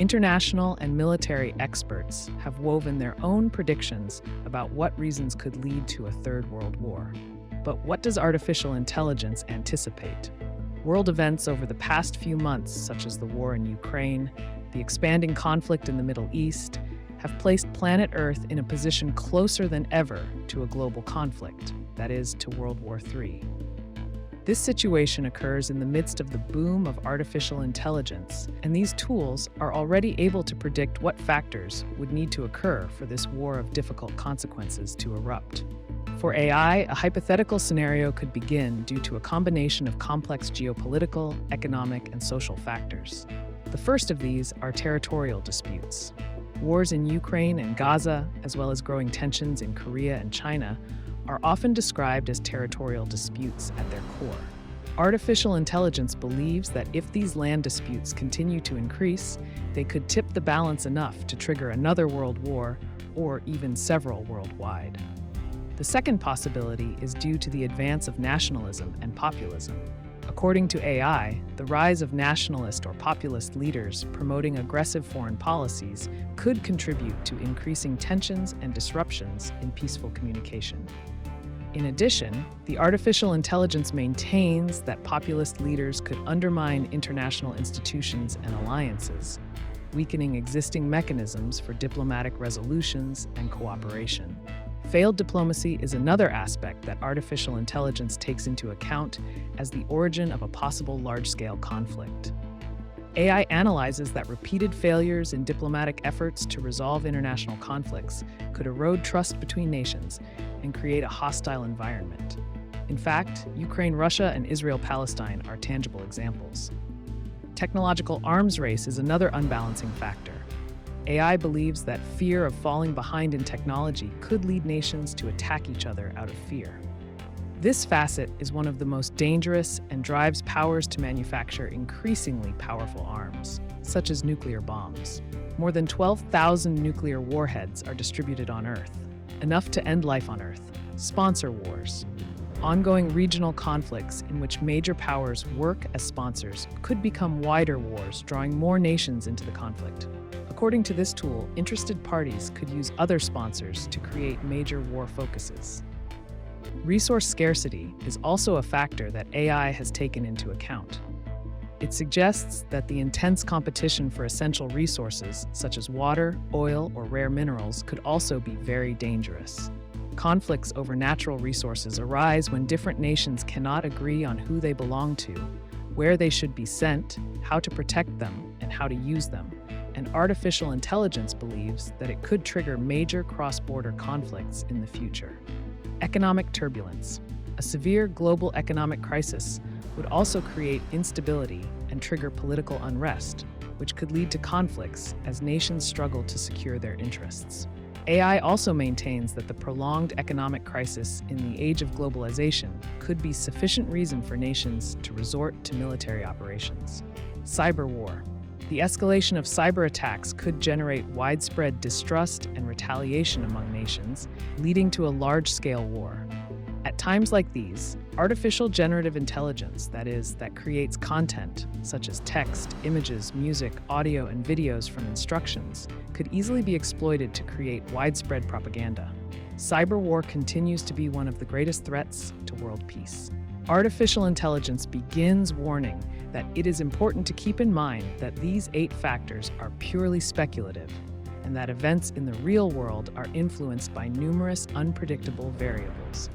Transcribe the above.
International and military experts have woven their own predictions about what reasons could lead to a third world war. But what does artificial intelligence anticipate? World events over the past few months, such as the war in Ukraine, the expanding conflict in the Middle East, have placed planet Earth in a position closer than ever to a global conflict, that is, to World War III. This situation occurs in the midst of the boom of artificial intelligence, and these tools are already able to predict what factors would need to occur for this war of difficult consequences to erupt. For AI, a hypothetical scenario could begin due to a combination of complex geopolitical, economic, and social factors. The first of these are territorial disputes. Wars in Ukraine and Gaza, as well as growing tensions in Korea and China, are often described as territorial disputes at their core. Artificial intelligence believes that if these land disputes continue to increase, they could tip the balance enough to trigger another world war or even several worldwide. The second possibility is due to the advance of nationalism and populism. According to AI, the rise of nationalist or populist leaders promoting aggressive foreign policies could contribute to increasing tensions and disruptions in peaceful communication. In addition, the artificial intelligence maintains that populist leaders could undermine international institutions and alliances, weakening existing mechanisms for diplomatic resolutions and cooperation. Failed diplomacy is another aspect that artificial intelligence takes into account as the origin of a possible large-scale conflict. AI analyzes that repeated failures in diplomatic efforts to resolve international conflicts could erode trust between nations and create a hostile environment. In fact, Ukraine-Russia and Israel-Palestine are tangible examples. Technological arms race is another unbalancing factor. AI believes that fear of falling behind in technology could lead nations to attack each other out of fear. This facet is one of the most dangerous and drives powers to manufacture increasingly powerful arms, such as nuclear bombs. More than 12,000 nuclear warheads are distributed on Earth, enough to end life on Earth, sponsor wars. Ongoing regional conflicts in which major powers work as sponsors could become wider wars, drawing more nations into the conflict. According to this tool, interested parties could use other sponsors to create major war focuses. Resource scarcity is also a factor that AI has taken into account. It suggests that the intense competition for essential resources, such as water, oil, or rare minerals, could also be very dangerous. Conflicts over natural resources arise when different nations cannot agree on who they belong to, where they should be sent, how to protect them, and how to use them. And artificial intelligence believes that it could trigger major cross-border conflicts in the future. Economic turbulence. A severe global economic crisis would also create instability and trigger political unrest, which could lead to conflicts as nations struggle to secure their interests. AI also maintains that the prolonged economic crisis in the age of globalization could be sufficient reason for nations to resort to military operations. Cyber war. The escalation of cyber attacks could generate widespread distrust and retaliation among nations, leading to a large-scale war. At times like these, artificial generative intelligence, that creates content, such as text, images, music, audio, and videos from instructions, could easily be exploited to create widespread propaganda. Cyber war continues to be one of the greatest threats to world peace. Artificial intelligence begins warning that it is important to keep in mind that these 8 factors are purely speculative and that events in the real world are influenced by numerous unpredictable variables.